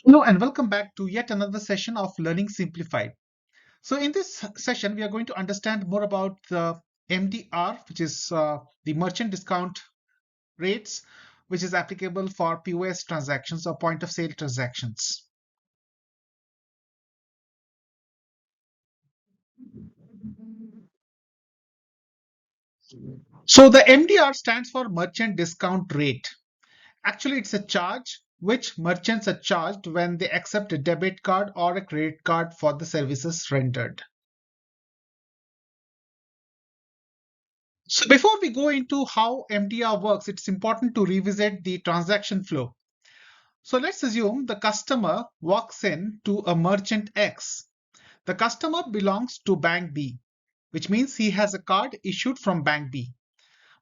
Hello and welcome back to yet another session of Learning Simplified. So in this session, we are going to understand more about the MDR, which is the merchant discount rates, which is applicable for POS transactions or point of sale transactions. So the MDR stands for merchant discount rate. Actually, it's a charge which merchants are charged when they accept a debit card or a credit card for the services rendered. So before we go into how MDR works, it's important to revisit the transaction flow. So let's assume the customer walks in to a merchant X. The customer belongs to bank B, which means he has a card issued from bank B.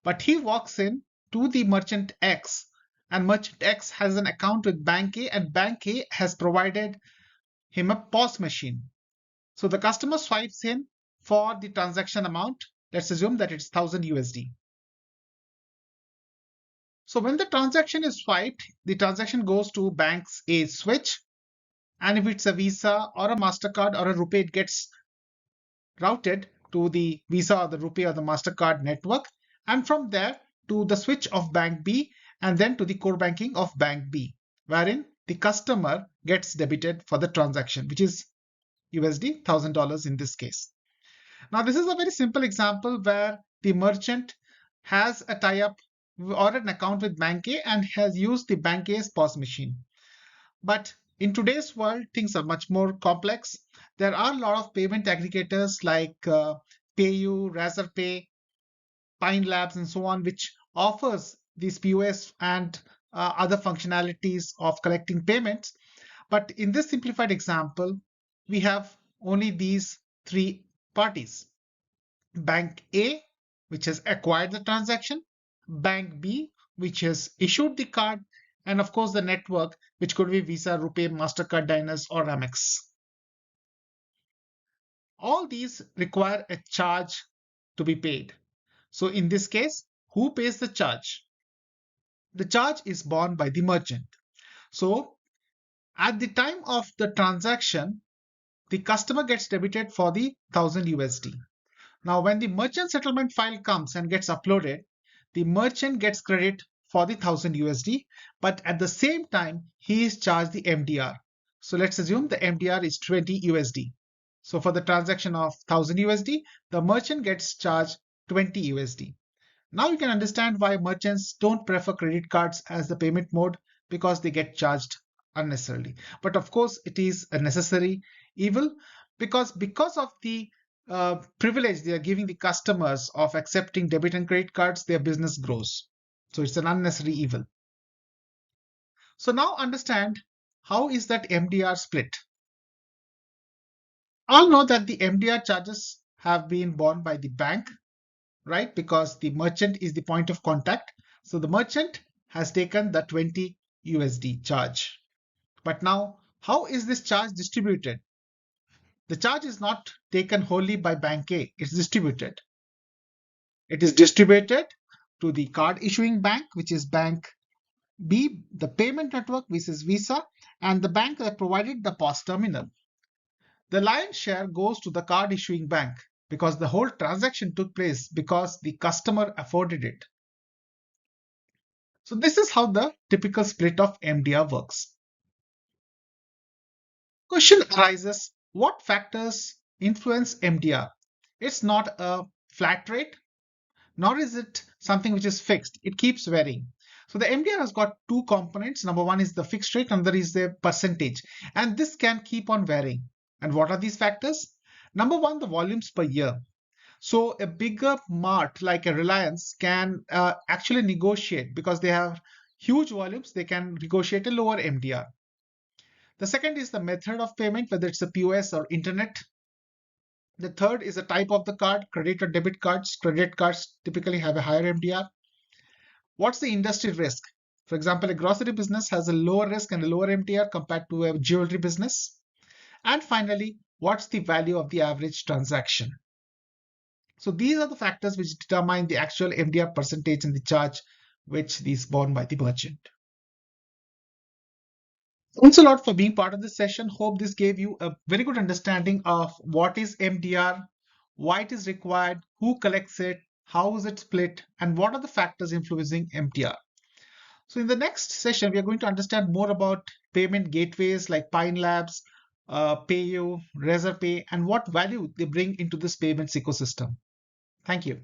But he walks in to the merchant X, and merchant X has an account with bank A, and bank A has provided him a POS machine. So the customer swipes in for the transaction amount. Let's assume that it's 1000 USD. So when the transaction is swiped, the transaction goes to bank's A switch. And if it's a Visa or a MasterCard or a RuPay, it gets routed to the Visa or the RuPay or the MasterCard network. And from there to the switch of Bank B and then to the core banking of Bank B, wherein the customer gets debited for the transaction, which is USD $1,000 in this case. Now, this is a very simple example where the merchant has a tie-up or an account with Bank A and has used the Bank A's POS machine. But in today's world, things are much more complex. There are a lot of payment aggregators like PayU, Razorpay, Pine Labs, and so on, which offers these POS and other functionalities of collecting payments. But in this simplified example, we have only these three parties. Bank A, which has acquired the transaction, Bank B, which has issued the card, and of course the network, which could be Visa, RuPay, MasterCard, Diners, or Amex. All these require a charge to be paid. So in this case, who pays the charge? The charge is borne by the merchant. So at the time of the transaction, the customer gets debited for the 1000 USD. Now, when the merchant settlement file comes and gets uploaded, the merchant gets credit for the 1000 USD, but at the same time, he is charged the MDR. So let's assume the MDR is 20 USD. So for the transaction of 1000 USD, the merchant gets charged 20 USD. Now you can understand why merchants don't prefer credit cards as the payment mode, because they get charged unnecessarily. But of course, it is a necessary evil because of the privilege they are giving the customers of accepting debit and credit cards, their business grows. So it's an unnecessary evil. So now understand, how is that MDR split? All know that the MDR charges have been borne by the bank, right? Because the merchant is the point of contact. So the merchant has taken the 20 USD charge. But now, how is this charge distributed? The charge is not taken wholly by Bank A, it's distributed. It is distributed to the card issuing bank, which is Bank B, the payment network, which is Visa, and the bank that provided the POS terminal. The lion's share goes to the card issuing bank because the whole transaction took place because the customer afforded it. So this is how the typical split of MDR works. Question arises, what factors influence MDR? It's not a flat rate, nor is it something which is fixed. It keeps varying. So the MDR has got two components. Number one is the fixed rate, another is the percentage. And this can keep on varying. And what are these factors? Number one, the volumes per year. So a bigger mart like a Reliance can actually negotiate, because they have huge volumes, they can negotiate a lower MDR. The second is the method of payment, whether it's a POS or internet. The third is the type of the card, credit or debit cards. Credit cards typically have a higher MDR. What's the industry risk? For example, a grocery business has a lower risk and a lower MDR compared to a jewelry business. And finally, what's the value of the average transaction? So these are the factors which determine the actual MDR percentage and the charge which is borne by the merchant. Thanks a lot for being part of this session. Hope this gave you a very good understanding of what is MDR, why it is required, who collects it, how is it split, and what are the factors influencing MDR. So in the next session, we are going to understand more about payment gateways like Pine Labs, PayU, Razorpay, and what value they bring into this payments ecosystem. Thank you.